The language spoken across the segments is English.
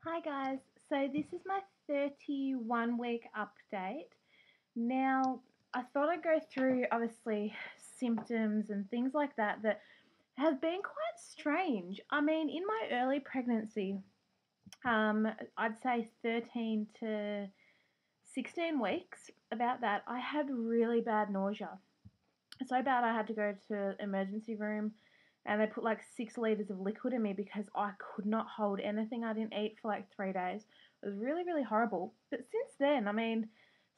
Hi guys, so this is my 31 week update. Now, I thought I'd go through obviously symptoms and things like that have been quite strange. I mean, in my early pregnancy, I'd say 13 to 16 weeks, about that, I had really bad nausea. So bad I had to go to the emergency room and they put like 6 liters of liquid in me because I could not hold anything. I didn't eat for like 3 days. It was really, really horrible. But since then, I mean,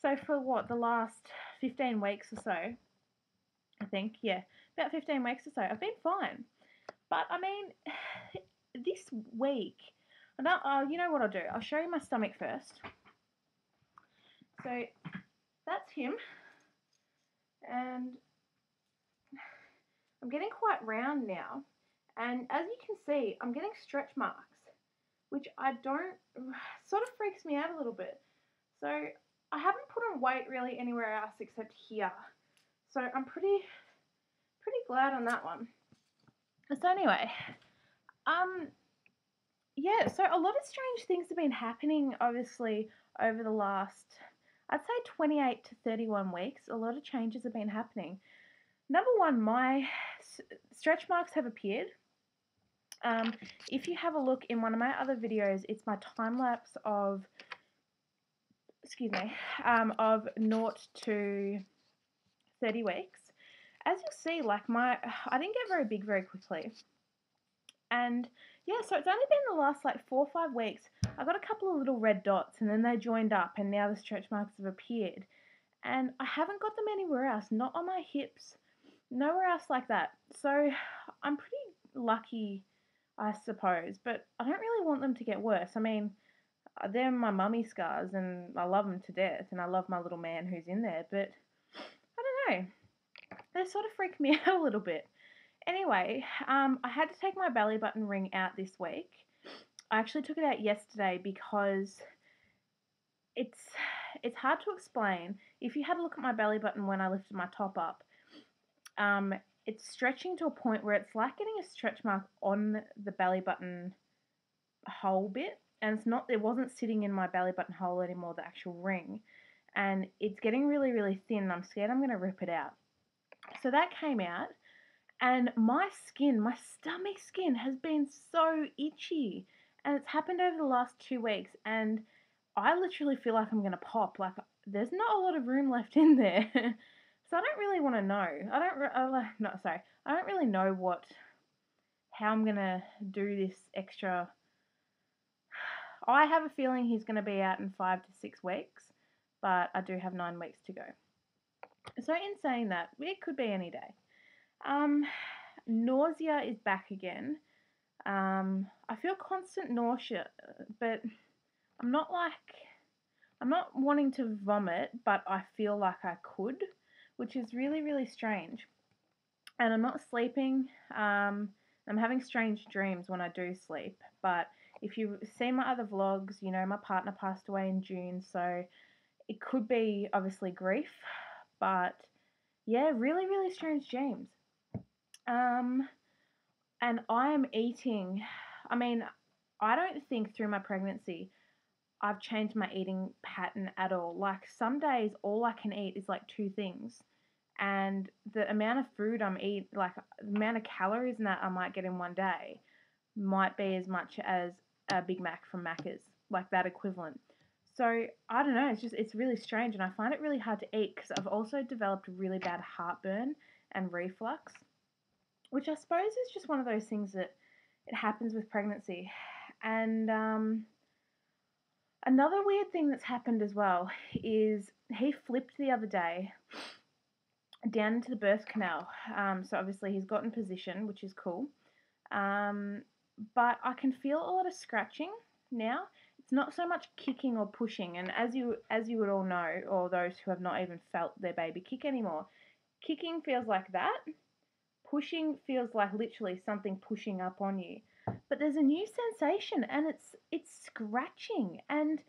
so for what, the last 15 weeks or so, I think, yeah, about 15 weeks or so, I've been fine. But I mean, this week, you know what I'll do? I'll show you my stomach first. So that's him, and I'm getting quite round now. And as you can see, I'm getting stretch marks, which I don't, sort of freaks me out a little bit. So I haven't put on weight really anywhere else except here. So I'm pretty glad on that one. So anyway, um, yeah, so a lot of strange things have been happening obviously over the last, I'd say 28 to 31 weeks. A lot of changes have been happening. Number one, my stretch marks have appeared. If you have a look in one of my other videos, it's my time lapse of, excuse me, of 0 to 30 weeks. As you'll see, like I didn't get very big very quickly. And yeah, so it's only been the last like 4 or 5 weeks. I got a couple of little red dots and then they joined up and now the stretch marks have appeared. And I haven't got them anywhere else, not on my hips, nowhere else like that. So I'm pretty lucky, I suppose, but I don't really want them to get worse. I mean, they're my mummy scars and I love them to death and I love my little man who's in there, but I don't know. They sort of freak me out a little bit. Anyway, I had to take my belly button ring out this week. I actually took it out yesterday because it's hard to explain. If you had a look at my belly button when I lifted my top up, it's stretching to a point where it's like getting a stretch mark on the belly button hole bit, and it wasn't sitting in my belly button hole anymore, the actual ring, and it's getting really, really thin and I'm scared I'm going to rip it out. So that came out, and my stomach skin has been so itchy, and it's happened over the last 2 weeks, and I literally feel like I'm going to pop. Like, there's not a lot of room left in there. So I don't really want to know. I don't really know how I'm going to do this extra. I have a feeling he's going to be out in 5 to 6 weeks, but I do have 9 weeks to go. So in saying that, it could be any day. Nausea is back again. I feel constant nausea, but I'm not wanting to vomit, but I feel like I could, which is really, really strange. And I'm not sleeping. I'm having strange dreams when I do sleep. But if you've seen my other vlogs, you know my partner passed away in June, so it could be obviously grief. But yeah, really, really strange dreams. And I am eating. I mean, I don't think through my pregnancy I've changed my eating pattern at all. Like some days, all I can eat is like 2 things, and the amount of food I'm eating, like the amount of calories and that I might get in one day, might be as much as a Big Mac from Macca's, like that equivalent. So I don't know. It's really strange, and I find it really hard to eat because I've also developed really bad heartburn and reflux, which I suppose is just one of those things that it happens with pregnancy. And another weird thing that's happened as well is he flipped the other day down into the birth canal. So obviously he's got in position, which is cool. But I can feel a lot of scratching now. It's not so much kicking or pushing. And as you would all know, or those who have not even felt their baby kick anymore, kicking feels like that. Pushing feels like literally something pushing up on you. But there's a new sensation, and it's scratching, and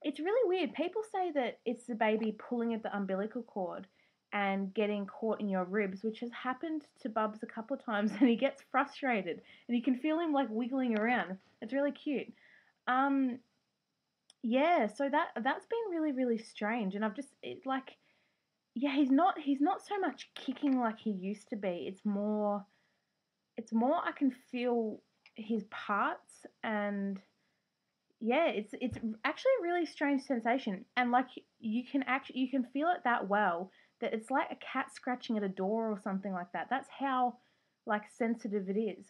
it's really weird. People say that it's the baby pulling at the umbilical cord and getting caught in your ribs, which has happened to Bubs a couple of times, and he gets frustrated, and you can feel him like wiggling around. It's really cute. Um, yeah, so that's been really, really strange, and I've just like, yeah, he's not so much kicking like he used to be. It's more I can feel his parts, and yeah, it's actually a really strange sensation, and like you can feel it that well that it's like a cat scratching at a door or something like that. That's how like sensitive it is.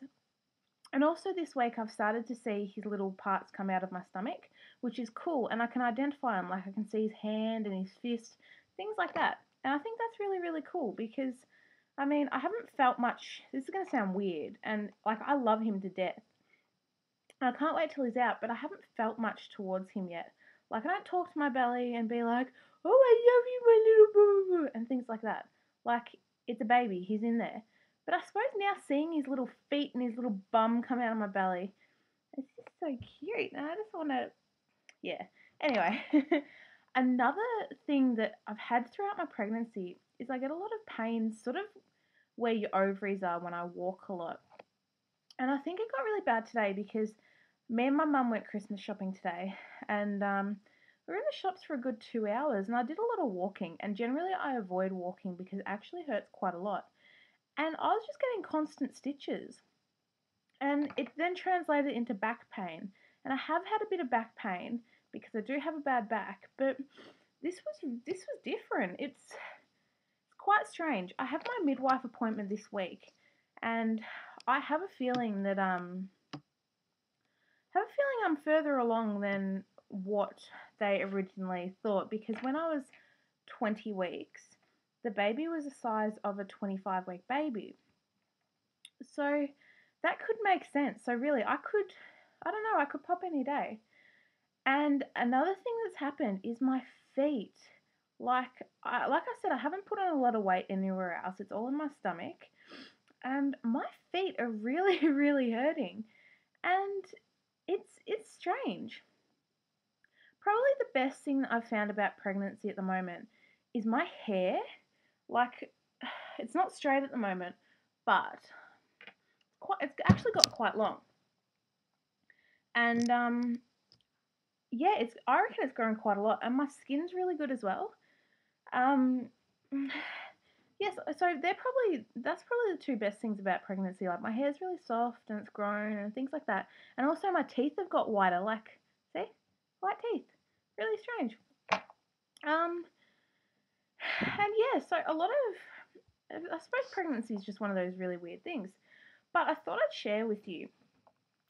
And also this week I've started to see his little parts come out of my stomach, which is cool, and I can identify him. Like I can see his hand and his fist, things like that. And I think that's really, really cool because I mean, I haven't felt much. This is going to sound weird, and like I love him to death. And I can't wait till he's out, but I haven't felt much towards him yet. Like I don't talk to my belly and be like, "Oh, I love you, my little boo," and things like that. Like it's a baby, he's in there. But I suppose now seeing his little feet and his little bum come out of my belly, it's just so cute, and I just want to, yeah. Anyway, another thing that I've had throughout my pregnancy is I get a lot of pain, sort of where your ovaries are when I walk a lot. And I think it got really bad today because me and my mum went Christmas shopping today, and we were in the shops for a good 2 hours, and I did a lot of walking. And generally, I avoid walking because it actually hurts quite a lot. And I was just getting constant stitches, and it then translated into back pain. And I have had a bit of back pain because I do have a bad back, but this was different. It's quite strange. I have my midwife appointment this week, and I have a feeling I'm further along than what they originally thought, because when I was 20 weeks, the baby was the size of a 25-week baby. So that could make sense. So really, I don't know, I could pop any day. And another thing that's happened is my feet. Like I said, I haven't put on a lot of weight anywhere else. It's all in my stomach, and my feet are really, really hurting. And it's strange. Probably the best thing that I've found about pregnancy at the moment is my hair. Like, it's not straight at the moment, but it's actually got quite long. And yeah, I reckon it's grown quite a lot, and my skin's really good as well. Um, yes, so that's probably the two best things about pregnancy. Like my hair's really soft and it's grown and things like that, and also my teeth have got whiter. Like, see, white teeth, really strange. Um, and yeah, so a lot of, I suppose pregnancy is just one of those really weird things. But I thought I'd share with you.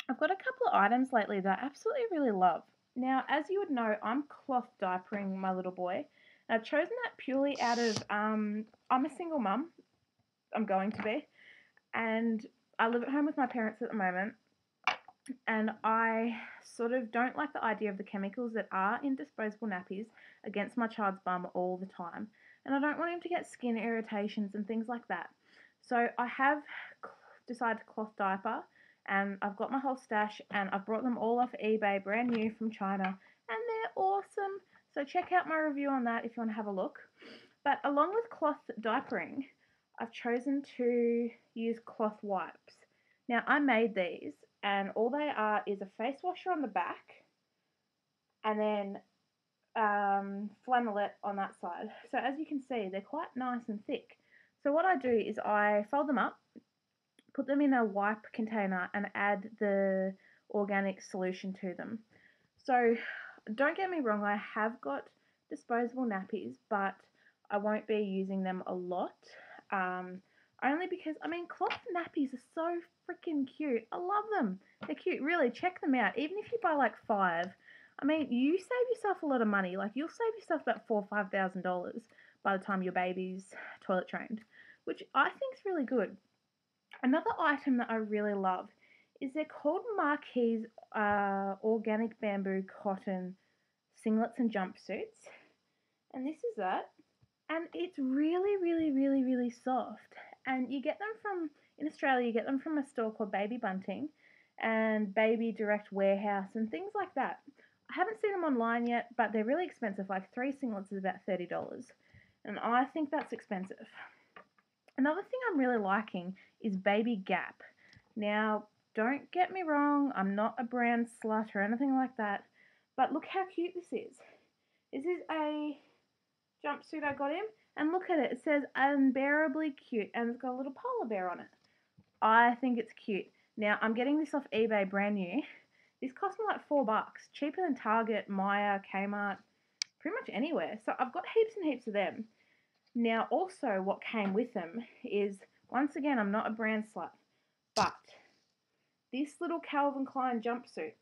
I've got a couple of items lately that I absolutely really love. Now, as you would know, I'm cloth diapering my little boy. And I've chosen that purely out of I'm a single mum. I'm going to be, and I live at home with my parents at the moment. And I sort of don't like the idea of the chemicals that are in disposable nappies against my child's bum all the time. And I don't want him to get skin irritations and things like that. So I have decided to cloth diaper, and I've got my whole stash, and I've brought them all off eBay, brand new from China, and they're awesome. So check out my review on that if you want to have a look. But along with cloth diapering, I've chosen to use cloth wipes. Now I made these, and all they are is a face washer on the back, and then flannelette on that side. So as you can see, they're quite nice and thick. So what I do is I fold them up, put them in a wipe container, and add the organic solution to them. So don't get me wrong, I have got disposable nappies, but I won't be using them a lot. Only because, I mean, cloth nappies are so freaking cute. I love them. They're cute. Really, check them out. Even if you buy like 5, I mean, you save yourself a lot of money. Like, you'll save yourself about $4,000 or $5,000 by the time your baby's toilet trained, which I think is really good. Another item that I really love is they're called Marquise organic bamboo cotton singlets and jumpsuits. And this is that. And it's really, really, really, really soft. And you get them in Australia, you get them from a store called Baby Bunting and Baby Direct Warehouse and things like that. I haven't seen them online yet, but they're really expensive. Like 3 singlets is about $30. And I think that's expensive. Another thing I'm really liking is Baby Gap. Now, Don't get me wrong, I'm not a brand slut or anything like that, but look how cute this is. This is a jumpsuit I got him, and look at it. It says unbearably cute, and it's got a little polar bear on it. I think it's cute. Now, I'm getting this off eBay brand new. This cost me like $4, cheaper than Target, Maya, Kmart, pretty much anywhere. So I've got heaps and heaps of them. Now, also what came with them is, once again, I'm not a brand slut, but this little Calvin Klein jumpsuit.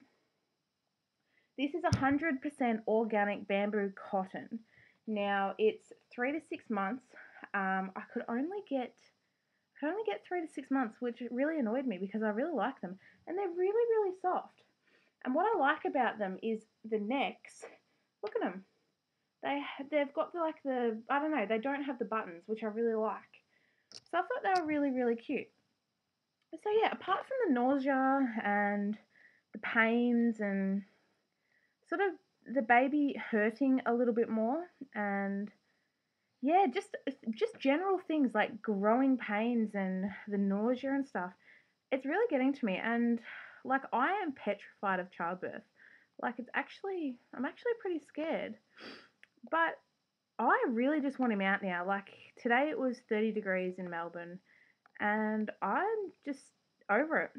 This is 100% organic bamboo cotton. Now, it's 3 to 6 months. I could only get 3 to 6 months, which really annoyed me because I really like them, and they're really, really soft. And what I like about them is the necks. Look at them. They've got I don't know, they don't have the buttons, which I really like. So I thought they were really, really cute. So yeah, apart from the nausea and the pains and sort of the baby hurting a little bit more, and yeah, just general things like growing pains and the nausea and stuff, it's really getting to me. And like, I am petrified of childbirth. Like, I'm actually pretty scared. But I really just want him out now. Like, today it was 30 degrees in Melbourne, and I'm just over it.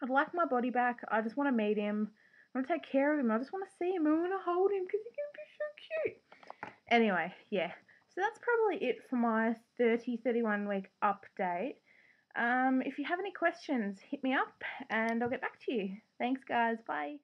I'd like my body back. I just want to meet him. I want to take care of him. I just want to see him. I want to hold him because he can be so cute. Anyway, yeah. So that's probably it for my 31 week update. If you have any questions, hit me up and I'll get back to you. Thanks, guys. Bye.